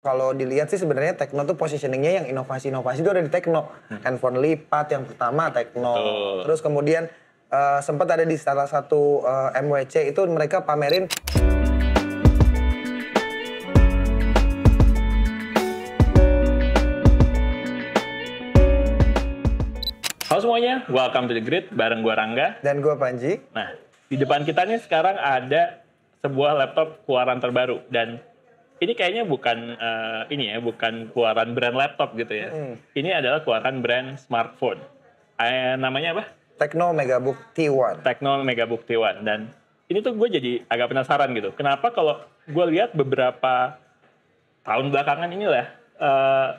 Kalau dilihat sih sebenarnya Tecno tuh positioningnya yang inovasi-inovasi itu ada di Tecno. Handphone lipat yang pertama Tecno. Betul. Terus kemudian sempat ada di salah satu MWC itu mereka pamerin Halo semuanya, welcome to The Grid bareng gua Rangga. dan gua Panji. Nah, di depan kita nih sekarang ada sebuah laptop keluaran terbaru dan ini kayaknya bukan bukan keluaran brand laptop gitu ya. Ini adalah keluaran brand smartphone. Namanya apa? Tecno Megabook T1. Tecno Megabook T1. Dan ini tuh gue jadi agak penasaran gitu. Kenapa kalau gue lihat beberapa tahun belakangan inilah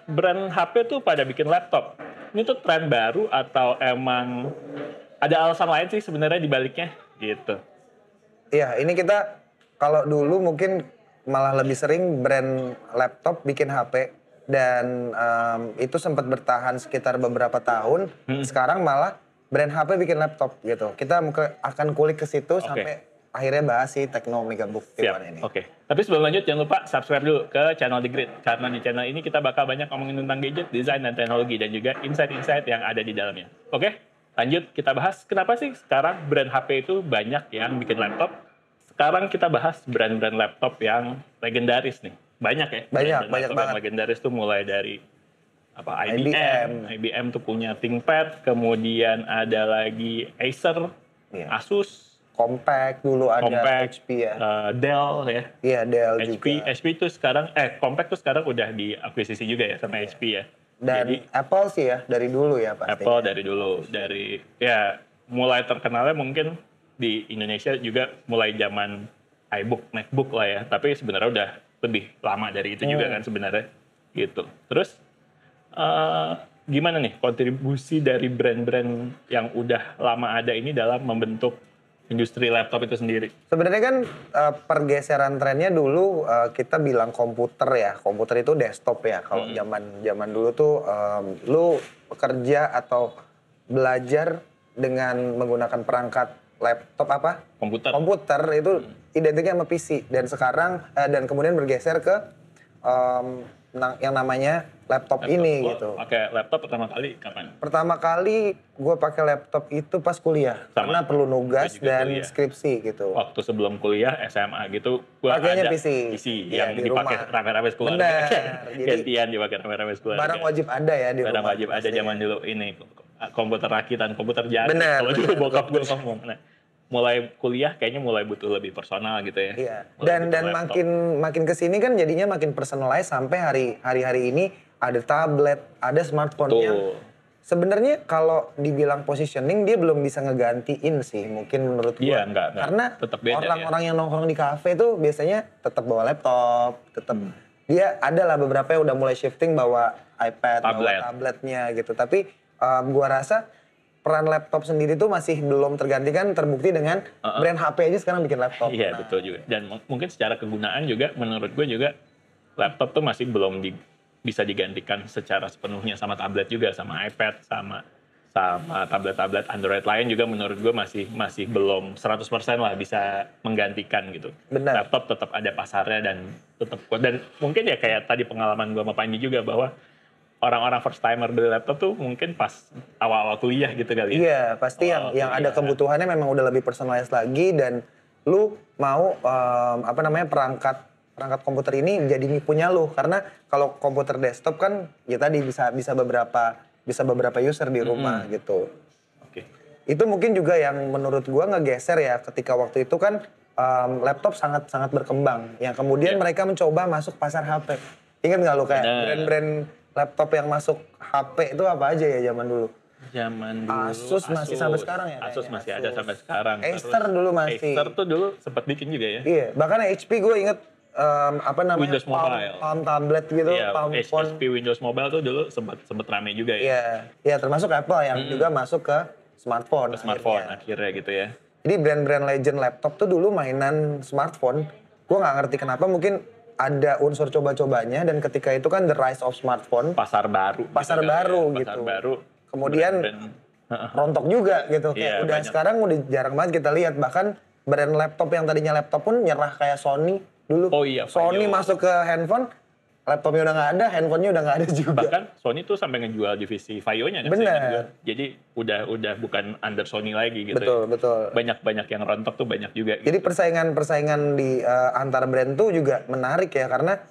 brand HP tuh pada bikin laptop. Ini tuh tren baru atau emang ada alasan lain sih sebenarnya di baliknya gitu? Iya, ini kita kalau dulu mungkin malah lebih sering brand laptop bikin HP dan itu sempat bertahan sekitar beberapa tahun. Sekarang malah brand HP bikin laptop gitu. Kita akan kulik ke situ sampai akhirnya bahas si Tecno Megabook T1 ini. Oke. Tapi sebelum lanjut jangan lupa subscribe dulu ke channel The Grid. Karena di channel ini kita bakal banyak ngomongin tentang gadget, desain, dan teknologi. Dan juga insight-insight yang ada di dalamnya. Oke, lanjut kita bahas kenapa sih sekarang brand HP itu banyak yang bikin laptop. Sekarang kita bahas brand-brand laptop yang legendaris nih. Banyak ya? Banyak banget. Yang legendaris tuh mulai dari IBM tuh punya ThinkPad, kemudian ada lagi Acer, Asus, Compaq dulu ada, HP ya. Dell ya. Iya, Dell HP, juga. HP tuh sekarang Compaq tuh sekarang udah diakuisisi juga ya sama HP ya. Dan Jadi, Apple sih ya dari dulu ya pasti. Apple dari dulu, mulai terkenalnya mungkin di Indonesia juga mulai zaman iBook, MacBook lah ya. Tapi sebenarnya udah lebih lama dari itu juga kan sebenarnya gitu. Terus gimana nih kontribusi dari brand-brand yang udah lama ada ini dalam membentuk industri laptop itu sendiri? Sebenarnya kan pergeseran trennya dulu kita bilang komputer ya. Komputer itu desktop ya. Kalau zaman dulu tuh lu bekerja atau belajar dengan menggunakan perangkat laptop apa? Komputer itu identiknya sama PC. Dan sekarang dan kemudian bergeser ke yang namanya laptop ini gitu. Pakai laptop pertama kali kapan? Pertama kali gue pakai laptop itu pas kuliah. Sama. Karena perlu nugas dan kuliah. skripsi gitu. Waktu sebelum kuliah SMA gitu, gua Pakainya ada PC. yang di dipakai rumah. rame-rame keluarga. Bener. Gantian dipakai rame-rame keluarga. Barang wajib ada ya di rumah. Barang wajib ada zaman dulu ini komputer rakitan, komputer jadul. Bener. Kalau dulu bokap gue ngomong. Nah, mulai kuliah kayaknya mulai butuh lebih personal gitu ya. Iya. Dan makin kesini kan jadinya makin personalized sampai hari ini ada tablet, ada smartphone yang sebenarnya kalau dibilang positioning dia belum bisa ngegantiin sih mungkin menurut gue. Iya, enggak. Karena tetap beda, orang-orang yang nongkrong di kafe tuh biasanya tetap bawa laptop, tetap dia ada lah beberapa yang udah mulai shifting bawa iPad, bawa tabletnya gitu. Tapi gua rasa peran laptop sendiri tuh masih belum tergantikan, terbukti dengan brand HP aja sekarang bikin laptop. Iya, betul juga. Dan mungkin secara kegunaan juga menurut gue juga laptop tuh masih belum bisa digantikan secara sepenuhnya sama tablet juga, sama iPad, sama tablet-tablet Android lain juga menurut gue masih belum 100% lah bisa menggantikan gitu. Benar. Laptop tetap ada pasarnya dan tetap kuat. Dan mungkin ya kayak tadi pengalaman gue sama Panji juga bahwa orang-orang first timer beli laptop tuh mungkin pas awal-awal kuliah gitu kali ya. Iya, pasti yang ada kebutuhannya memang udah lebih personalized lagi dan lu mau perangkat komputer ini jadi punya lu karena kalau komputer desktop kan ya tadi bisa beberapa user di rumah gitu. Oke. Itu mungkin juga yang menurut gua ngegeser ya ketika waktu itu kan laptop sangat berkembang yang kemudian mereka mencoba masuk pasar HP. Ingat nggak lu kayak brand-brand laptop yang masuk HP itu apa aja ya zaman dulu? Zaman dulu Asus masih sampai sekarang ya? Asus masih ada sampai sekarang. Acer dulu masih. Acer tuh dulu sempat bikin juga ya? Iya, bahkan HP gue inget Windows Mobile. Palm tablet gitu, Palm phone. HP Windows Mobile tuh dulu sempat rame juga ya? Iya, termasuk Apple yang juga masuk ke smartphone. Akhirnya gitu ya. Jadi brand-brand legend laptop tuh dulu mainan smartphone. Gue nggak ngerti kenapa, mungkin ada unsur coba-cobanya dan ketika itu kan the rise of smartphone. Pasar baru gitu. Kemudian rontok juga gitu. Kayak udah sekarang udah jarang banget kita lihat. Bahkan brand laptop yang tadinya laptop pun nyerah kayak Sony dulu. Oh iya, Sony masuk ke handphone laptopnya udah nggak ada, handphonenya udah nggak ada juga. Bahkan Sony tuh sampai ngejual divisi Vaio-nya kan. Bener. Jadi udah bukan under Sony lagi gitu. Betul. Banyak yang rontok tuh banyak juga. Jadi persaingan di antar brand tuh juga menarik ya, karena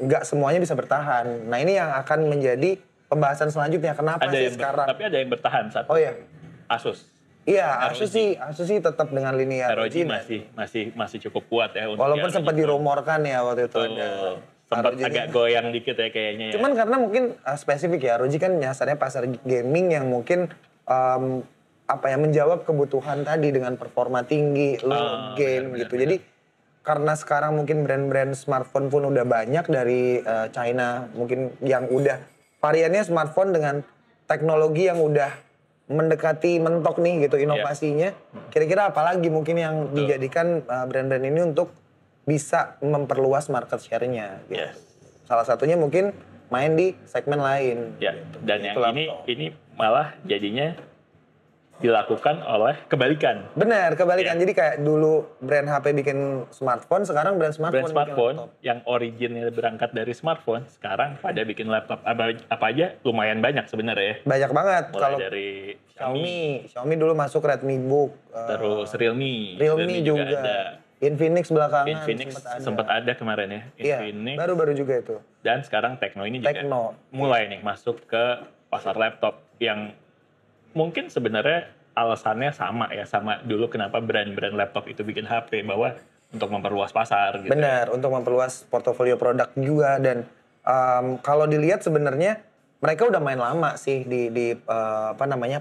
nggak semuanya bisa bertahan. Nah ini yang akan menjadi pembahasan selanjutnya. Kenapa sih sekarang? Tapi ada yang bertahan satu. Oh ya. Asus. Iya, Asus sih tetap dengan linear. ROG masih cukup kuat ya. Walaupun sempat dirumorkan ya waktu itu ada. Sempat agak goyang dikit ya kayaknya. Cuman karena mungkin spesifik ya, ROG kan nyasarnya pasar gaming yang mungkin menjawab kebutuhan tadi dengan performa tinggi, low game gitu. Jadi karena sekarang mungkin brand-brand smartphone pun udah banyak dari China, mungkin yang udah variannya smartphone dengan teknologi yang udah mendekati mentok nih gitu inovasinya. Kira-kira apa lagi mungkin yang dijadikan brand-brand ini untuk bisa memperluas market share-nya gitu. Salah satunya mungkin main di segmen lain. Ya, dan yang ini malah jadinya dilakukan oleh kebalikan. Benar, kebalikan. Jadi kayak dulu brand HP bikin smartphone, sekarang brand smartphone yang originnya berangkat dari smartphone, sekarang pada bikin laptop apa aja lumayan banyak sebenarnya ya. Banyak banget. Kalau dari Xiaomi dulu masuk Redmi Book. Terus Realme juga ada. Infinix belakangan sempat ada kemarin ya. Infinix. Iya, baru juga itu. Dan sekarang Tecno ini juga mulai nih masuk ke pasar laptop yang mungkin sebenarnya alasannya sama dulu kenapa brand-brand laptop itu bikin HP, bahwa untuk memperluas pasar gitu. Benar, untuk memperluas portofolio produk juga. Dan kalau dilihat sebenarnya mereka udah main lama sih di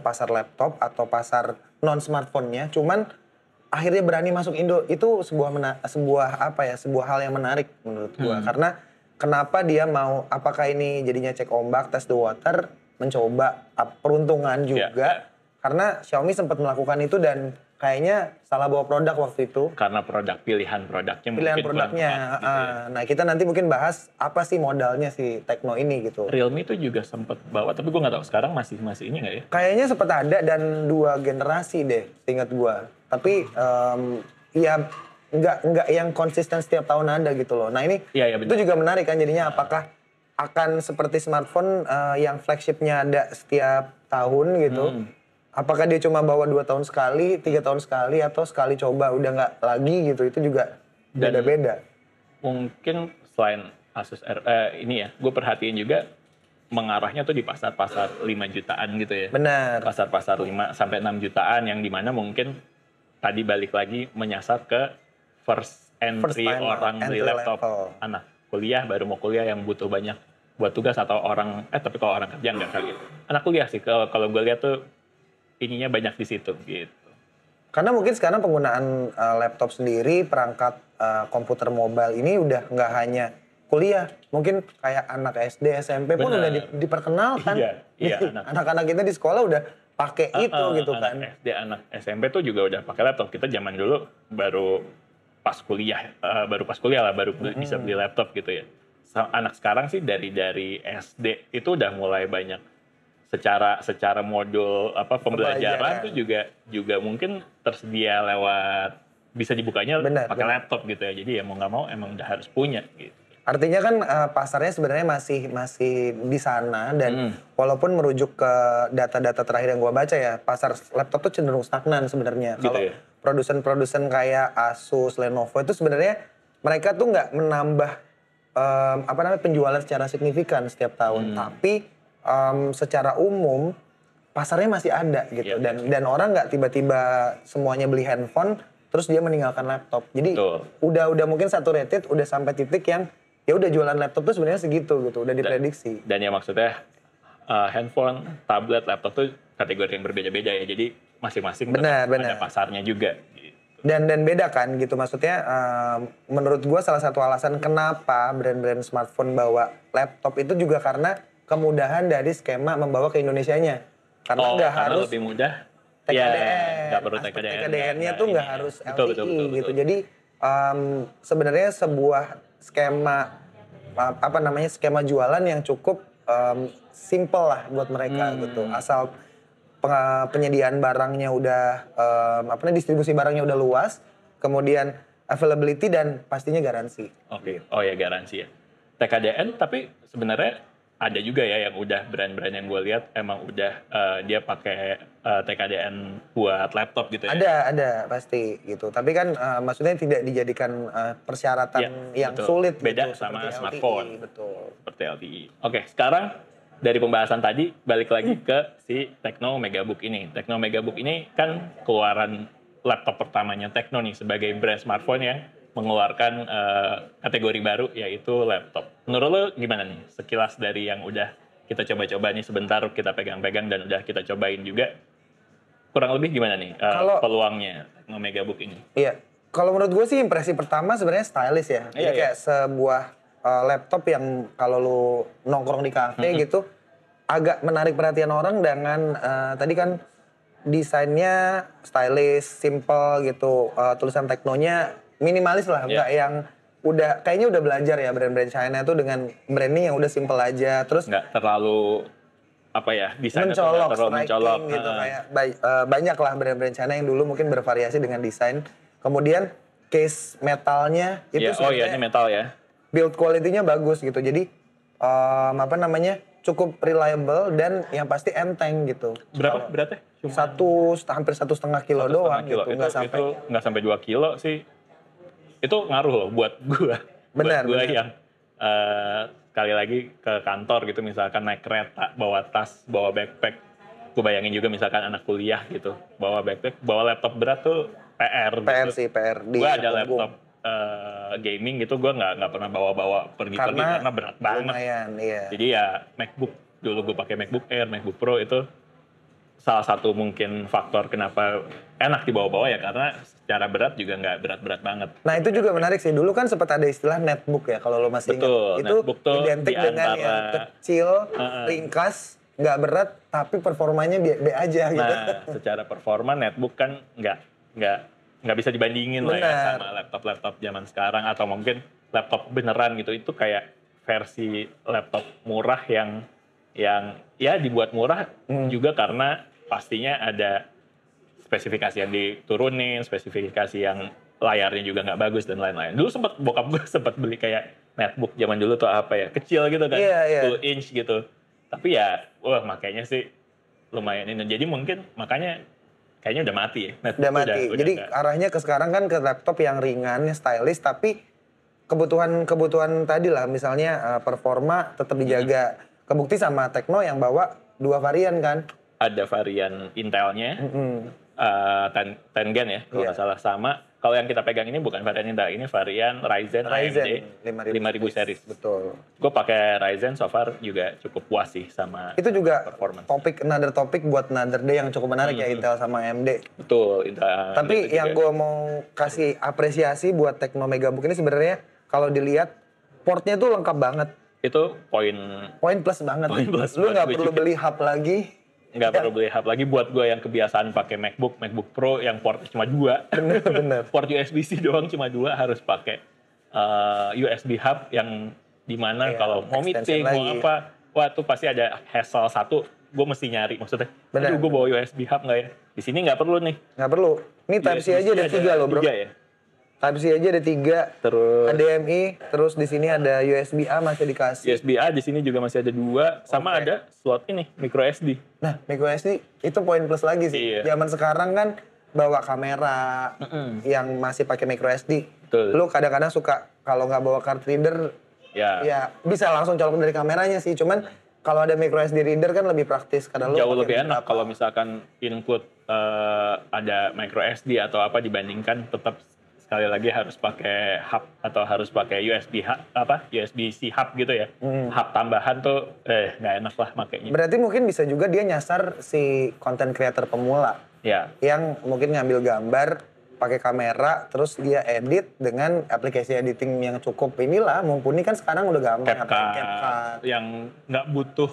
pasar laptop atau pasar non smartphone-nya. Cuman akhirnya berani masuk Indo, itu sebuah hal yang menarik menurut gua. Karena kenapa dia mau, apakah ini jadinya cek ombak, test the water, mencoba peruntungan juga. Karena Xiaomi sempat melakukan itu dan kayaknya salah bawa produk waktu itu. Karena pilihan produknya. Nah kita nanti mungkin bahas apa sih modalnya si Tecno ini gitu. Realme itu juga sempat bawa, tapi gue nggak tahu sekarang masih ini nggak ya? Kayaknya sempat ada dan 2 generasi deh, ingat gue. Tapi ya nggak yang konsisten setiap tahun ada gitu loh. Nah ini itu juga menarik kan jadinya, apakah akan seperti smartphone yang flagshipnya ada setiap tahun gitu. Apakah dia cuma bawa 2 tahun sekali, 3 tahun sekali, atau sekali coba udah nggak lagi gitu. Itu juga beda-beda. Mungkin selain Asus ini ya, gue perhatiin juga mengarahnya tuh di pasar-pasar 5 jutaan gitu ya. Benar. Pasar-pasar 5 sampai 6 jutaan yang dimana mungkin tadi balik lagi menyasar ke first orang beli laptop. Anak kuliah, baru mau kuliah yang butuh banyak buat tugas, atau orang, tapi kalau orang kerja nggak kali. Anak kuliah sih, kalau gue lihat tuh ininya banyak di situ gitu. Karena mungkin sekarang penggunaan laptop sendiri, perangkat komputer mobile ini udah nggak hanya kuliah. Mungkin kayak anak SD, SMP pun udah diperkenalkan. Iya, anak-anak kita di sekolah udah pakai itu gitu anak kan. SD, anak SMP tuh juga udah pakai laptop. Kita zaman dulu baru pas kuliah lah, baru bisa beli laptop gitu ya. Anak sekarang sih dari SD itu udah mulai banyak secara modul pembelajaran tuh juga mungkin tersedia lewat, bisa dibukanya pakai laptop gitu ya. Jadi ya mau nggak mau emang udah harus punya gitu. Artinya kan pasarnya sebenarnya masih di sana, dan walaupun merujuk ke data-data terakhir yang gua baca ya, pasar laptop tuh cenderung stagnan sebenarnya. Gitu kalau ya? Produsen kayak Asus, Lenovo itu sebenarnya mereka tuh nggak menambah penjualan secara signifikan setiap tahun, tapi secara umum pasarnya masih ada gitu. Dan orang nggak tiba-tiba semuanya beli handphone terus dia meninggalkan laptop. Jadi udah mungkin saturated, udah sampai titik yang ya udah jualan laptop tuh sebenarnya segitu gitu, udah diprediksi. Dan ya maksudnya handphone, tablet, laptop tuh kategori yang berbeda-beda ya. Jadi masing-masing ada pasarnya juga. Gitu. Dan beda kan gitu, maksudnya menurut gua salah satu alasan kenapa brand-brand smartphone bawa laptop itu juga karena kemudahan dari skema membawa ke Indonesianya. Karena nggak harus lebih mudah. TKDN. Nggak perlu TKDN. TKDN-nya tuh nggak harus LTE betul. gitu. Jadi sebenarnya sebuah skema skema jualan yang cukup simple lah buat mereka gitu. Asal penyediaan barangnya udah distribusi barangnya udah luas, kemudian availability dan pastinya garansi. Oke. Oh ya, garansi ya. TKDN, tapi sebenarnya ada juga ya yang udah brand-brand yang gue lihat emang udah dia pakai TKDN buat laptop gitu ya. Ada pasti gitu. Tapi kan maksudnya tidak dijadikan persyaratan yang betul. sulit Beda gitu, sama seperti smartphone. LTE, betul. Seperti LTE. Oke, sekarang dari pembahasan tadi balik lagi ke si Tecno Megabook ini. Tecno Megabook ini kan keluaran laptop pertamanya Tecno nih sebagai brand smartphone yang mengeluarkan kategori baru yaitu laptop. Menurut lo gimana nih sekilas dari yang udah kita coba-coba nih sebentar kita pegang-pegang dan udah kita cobain juga, kurang lebih gimana nih peluangnya Tecno Megabook ini? Iya, kalau menurut gue sih impresi pertama sebenarnya stylish ya. Jadi kayak sebuah laptop yang kalau lu nongkrong di kafe gitu agak menarik perhatian orang dengan tadi kan desainnya stylish, simple gitu, tulisan Tecnonya minimalis lah, nggak yang kayaknya udah belajar ya brand-brand China itu dengan branding yang udah simple aja, terus nggak terlalu apa ya desainnya mencolok, terlalu mencolok gitu kayak banyak lah brand-brand China yang dulu mungkin bervariasi dengan desain. Kemudian case metalnya itu ini metal ya. Build quality-nya bagus gitu, jadi cukup reliable dan yang pasti enteng gitu. Berapa beratnya? Hampir 1,5 kilo doang gitu, nggak sampai 2 kilo sih. Itu ngaruh loh buat gua. Benar. Yang sekali lagi ke kantor gitu, misalkan naik kereta, bawa tas, bawa backpack. Gue bayangin juga misalkan anak kuliah gitu, bawa backpack, bawa laptop berat tuh PR gitu. PR. Gue ada laptop gaming gitu, gue nggak pernah bawa-bawa pergi-pergi karena berat banget. Lumayan, iya. Jadi ya MacBook, dulu gue pakai MacBook Air, MacBook Pro itu salah satu mungkin faktor kenapa enak dibawa-bawa ya karena secara berat juga nggak berat-berat banget. Nah itu juga menarik sih, dulu kan sempat ada istilah netbook ya kalau lo masih ingat. Itu identik dengan yang kecil, ringkas, nggak berat, tapi performanya B aja gitu. Nah secara performa netbook kan nggak bisa dibandingin lah ya sama laptop-laptop zaman sekarang atau mungkin laptop beneran gitu. Itu kayak versi laptop murah yang ya dibuat murah juga karena pastinya ada spesifikasi yang diturunin, spesifikasi yang layarnya juga nggak bagus dan lain-lain. Dulu bokap gue sempat beli kayak netbook zaman dulu tuh apa ya, kecil gitu kan, 2 inch gitu. Tapi ya, makanya sih lumayan ini. Jadi mungkin makanya kayaknya udah mati ya. Udah mati. Jadi arahnya ke sekarang kan ke laptop yang ringan, stylish, tapi kebutuhan tadi lah, misalnya performa tetap dijaga. Kebukti sama Tecno yang bawa 2 varian kan. Ada varian Intelnya, 10 Gen ya, kalau nggak salah. Sama, kalau yang kita pegang ini bukan varian Intel, ini varian Ryzen AMD 5000 series. Betul. Gue pakai Ryzen so far juga cukup puas sih sama itu juga performance. another topic buat another day yang cukup menarik ya, Intel sama AMD. Betul. Tapi yang gue mau kasih apresiasi buat Tecno Megabook ini sebenarnya kalau dilihat portnya tuh lengkap banget. Itu poin plus banget. Lu nggak perlu beli hub lagi. Nggak perlu beli hub lagi buat gue yang kebiasaan pakai MacBook Pro yang portnya cuma 2. Bener. Port USB-C doang cuma 2, harus pakai USB hub yang dimana kalau mau meeting, mau apa, wah tuh pasti ada hassle satu. Gue mesti nyari, maksudnya, aduh gue bawa USB hub nggak ya? Di sini nggak perlu nih. Nggak perlu. Ini Type-C aja ada 3 loh bro. 3 ya? Type-C aja ada 3, terus HDMI, terus di sini ada USB-A masih dikasih. USB-A di sini juga masih ada 2, sama ada slot ini micro SD. Nah, micro SD itu poin plus lagi sih. Zaman sekarang kan bawa kamera yang masih pakai micro SD. Betul. Lu kadang-kadang suka kalau nggak bawa card reader, ya bisa langsung colok dari kameranya sih. Cuman kalau ada micro SD reader kan lebih praktis. Jauh lebih enak kalau misalkan include ada micro SD atau apa dibandingkan tetap sekali lagi harus pakai hub atau harus pakai USB-C hub gitu ya. Hub tambahan tuh nggak enak lah makanya. Berarti mungkin bisa juga dia nyasar si content creator pemula. Ya. Yang mungkin ngambil gambar pakai kamera terus dia edit dengan aplikasi editing yang cukup mumpuni kan sekarang udah gampang. CapCut yang nggak butuh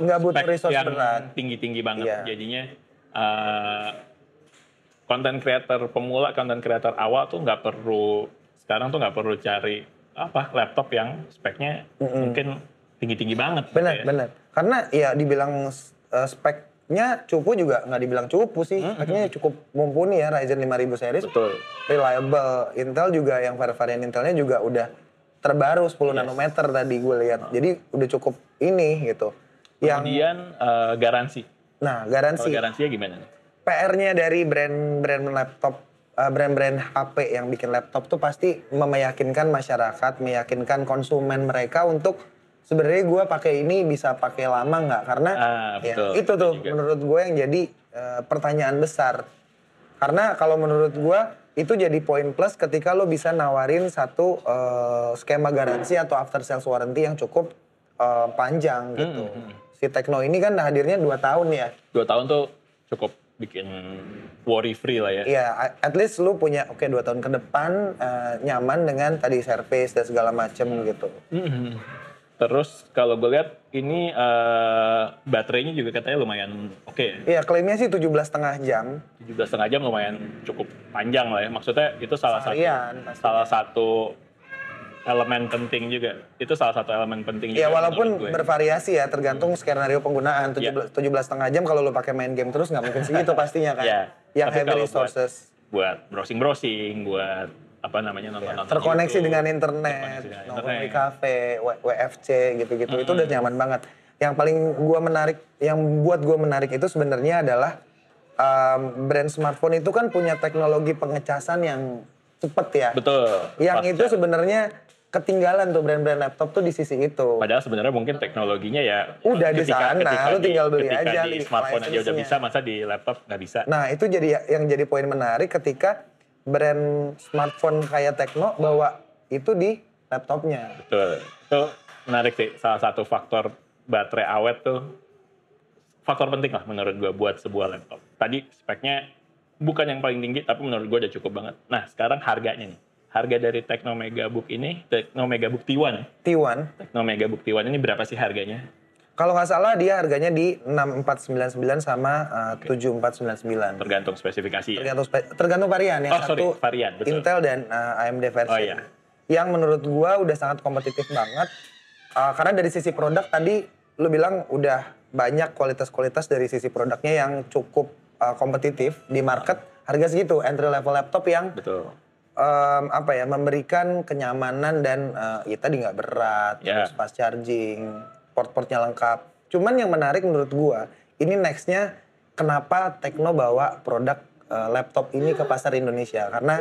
resource yang berat. Tinggi-tinggi banget. Jadinya content creator pemula, content creator awal tuh sekarang tuh nggak perlu cari laptop yang speknya mungkin tinggi-tinggi banget. Benar. Karena ya dibilang speknya cupu juga nggak dibilang cupu sih. Speknya cukup mumpuni ya, Ryzen 5000 series. Betul. Reliable. Intel juga yang varian Intelnya juga udah terbaru 10 Yes. nanometer tadi gue lihat. Jadi udah cukup ini gitu. Kemudian garansi. Nah, Kalau garansi. garansinya gimana nih? PR-nya dari brand-brand laptop, brand-brand HP yang bikin laptop tuh pasti meyakinkan masyarakat, meyakinkan konsumen mereka untuk sebenarnya gue pakai ini bisa pakai lama nggak? Karena betul, itu tuh juga. menurut gue yang jadi pertanyaan besar. Karena kalau menurut gue itu jadi poin plus ketika lo bisa nawarin satu skema garansi atau after sales warranty yang cukup panjang gitu. Si Tecno ini kan hadirnya 2 tahun ya. 2 tahun tuh cukup bikin worry free lah ya. Iya, at least lu punya 2 tahun ke depan nyaman dengan tadi service dan segala macem gitu. Terus kalau gue lihat ini baterainya juga katanya lumayan oke ya. Iya, klaimnya sih 17,5 jam. 17,5 jam lumayan cukup panjang lah ya. Maksudnya itu salah Seharian, satu elemen penting juga. Itu salah satu elemen penting Iya, juga. walaupun menurut gue. bervariasi ya, tergantung skenario penggunaan. 17,5 jam kalau lu pakai main game terus nggak mungkin segitu pastinya kan. Iya, Yang tapi heavy kalau resources. buat browsing, buat apa namanya nonton-nonton Terkoneksi YouTube, dengan internet, terkoneksi dengan nongkrong di internet. kafe, WFC gitu-gitu. Itu udah nyaman banget. Yang paling buat gua menarik itu sebenarnya adalah brand smartphone itu kan punya teknologi pengecasan yang cepet ya. Betul. Yang fast itu charge. sebenarnya ketinggalan tuh brand-brand laptop tuh di sisi itu. Padahal sebenarnya mungkin teknologinya ya Udah di sana, lu tinggal beli ketika aja di smartphone aja udah license-nya. bisa, masa di laptop nggak bisa. Nah, itu yang jadi poin menarik ketika brand smartphone kayak Tecno bawa itu di laptopnya. Betul. Itu menarik sih. Salah satu faktor baterai awet tuh faktor penting lah menurut gue buat sebuah laptop. Tadi speknya bukan yang paling tinggi, tapi menurut gue udah cukup banget. Nah, sekarang harganya nih. Harga dari Tecno Megabook ini, Tecno Megabook T1. T1. Tecno Megabook T1 ini berapa sih harganya? Kalau nggak salah dia harganya di 6499 sama 7499. Tergantung spesifikasi ya. Tergantung varian. Yang satu varian, betul. Intel dan AMD version. Oh, iya. Yang menurut gua udah sangat kompetitif banget. Karena dari sisi produk tadi lu bilang udah banyak kualitas-kualitas dari sisi produknya yang cukup kompetitif di market. Harga segitu, entry level laptop yang Betul. memberikan kenyamanan dan ya tadi nggak berat, terus fast charging, port-portnya lengkap. Cuman yang menarik menurut gua, ini nextnya kenapa Tecno bawa produk laptop ini ke pasar Indonesia. Karena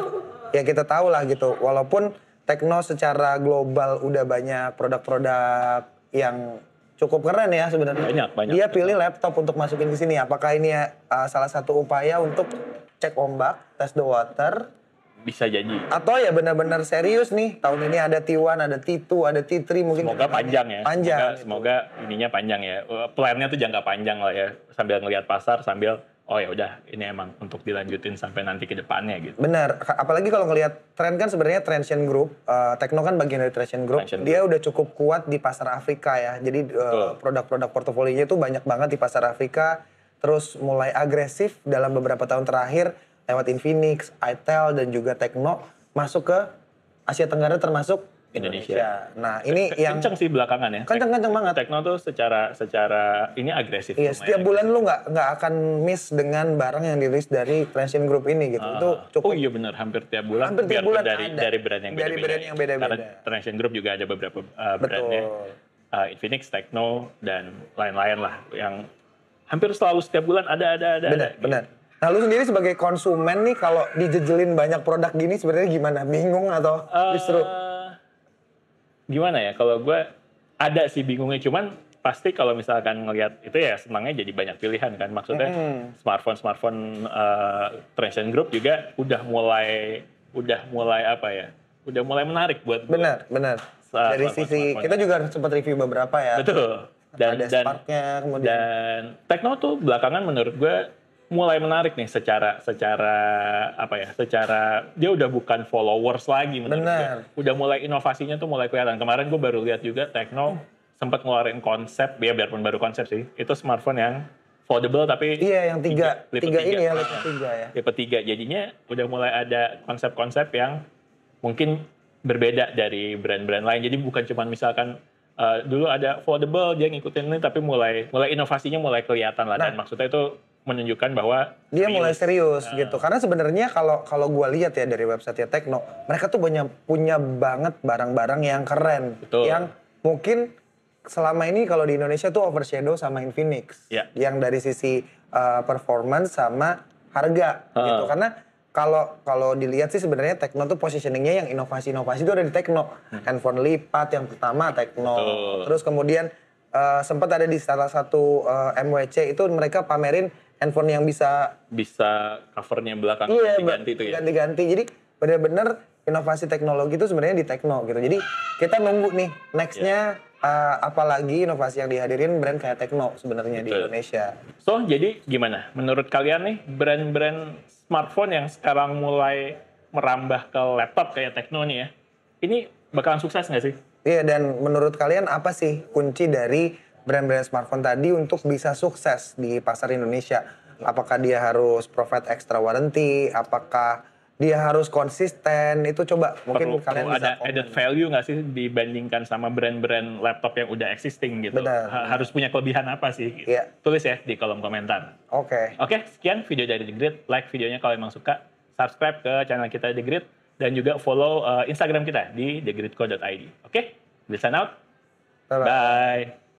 ya kita tahu lah gitu, walaupun Tecno secara global udah banyak produk-produk yang cukup keren ya sebenarnya. Banyak. Dia pilih laptop untuk masukin ke sini. Apakah ini salah satu upaya untuk cek ombak, test the water? Bisa jadi. Atau ya benar-benar serius nih, tahun ini ada T1, ada T2, ada T3 mungkin. Semoga panjang ya. Panjang. Semoga ininya panjang ya. Plannya tuh jangka panjang lah ya. Sambil ngelihat pasar, sambil oh ya udah ini emang untuk dilanjutin sampai nanti ke depannya gitu. Benar. Apalagi kalau ngelihat tren kan sebenarnya Transsion Group, Tecno kan bagian dari Transsion Group. Dia udah cukup kuat di pasar Afrika ya. Jadi produk-produk portofolionya itu banyak banget di pasar Afrika. Terus mulai agresif dalam beberapa tahun terakhir lewat Infinix, Itel, dan juga Tecno masuk ke Asia Tenggara termasuk Indonesia. Nah ini yang kenceng sih belakangan ya. Kenceng banget. Tecno tuh secara ini agresif. Iya, setiap bulan lu nggak akan miss dengan barang yang dirilis dari Transsion Group ini gitu. Itu cukup. Oh iya benar, hampir tiap bulan. Hampir tiap bulan dari brand yang beda-beda. Dari brand yang beda-beda. Karena Transsion Group juga ada beberapa brandnya. Infinix, Tecno, dan lain-lain lah yang hampir selalu setiap bulan ada. Benar. Nah, lu sendiri sebagai konsumen nih kalau dijejelin banyak produk gini sebenarnya gimana? Bingung atau justru? Gimana ya? Kalau gue ada sih bingungnya, cuman pasti kalau misalkan ngelihat itu ya senangnya jadi banyak pilihan kan. Maksudnya smartphone Transsion Group juga udah mulai apa ya? Udah mulai menarik buat gue. Benar. Dari sisi kita juga sempat review beberapa ya. Betul. Ada Spark-nya kemudian. Dan Tecno tuh belakangan menurut gue mulai menarik nih secara dia udah bukan followers lagi menurut gue. Udah mulai inovasinya tuh mulai kelihatan. Kemarin gue baru lihat juga Tecno sempat ngeluarin konsep, ya biarpun baru konsep sih, itu smartphone yang foldable tapi yang tiga ini ya, lipat 3 ya. Lipat 3, jadinya udah mulai ada konsep-konsep yang mungkin berbeda dari brand-brand lain. Jadi bukan cuma misalkan dulu ada foldable dia ngikutin ini, tapi mulai inovasinya mulai kelihatan lah. Dan maksudnya itu menunjukkan bahwa dia mulai serius gitu. Karena sebenarnya kalau gua lihat ya dari website Tekno, mereka tuh punya banget barang-barang yang keren, Betul. yang mungkin selama ini kalau di Indonesia tuh overshadow sama Infinix, Ya. yang dari sisi performance sama harga gitu. Karena kalau dilihat sih sebenarnya Tekno tuh positioningnya yang inovasi-inovasi itu ada di Tekno. Handphone lipat yang pertama Tekno. Betul. Terus kemudian sempat ada di salah satu MWC itu mereka pamerin handphone yang bisa covernya belakang iya, ganti-ganti itu ya. ganti-ganti. Jadi benar-benar inovasi teknologi itu sebenarnya di Tekno gitu. Jadi kita nunggu nih nextnya apalagi inovasi yang dihadirin brand kayak Tekno sebenarnya di Betul. Indonesia. So, jadi gimana? Menurut kalian nih, brand-brand smartphone yang sekarang mulai merambah ke laptop kayak Tekno nih ya, ini bakalan sukses nggak sih? Iya, dan menurut kalian apa sih kunci dari brand-brand smartphone tadi untuk bisa sukses di pasar Indonesia? Apakah dia harus provide extra warranty? Apakah dia harus konsisten? Itu coba mungkin Perlu kalian bisa ada added value nggak sih dibandingkan sama brand-brand laptop yang udah existing gitu? Benar. Harus punya kelebihan apa sih? Gitu. Iya. Tulis ya di kolom komentar. Oke. Oke, sekian video dari The Grid. Like videonya kalau emang suka. Subscribe ke channel kita The Grid. Dan juga follow Instagram kita di thegridco.id. Oke, sign out. Bye-bye. Bye.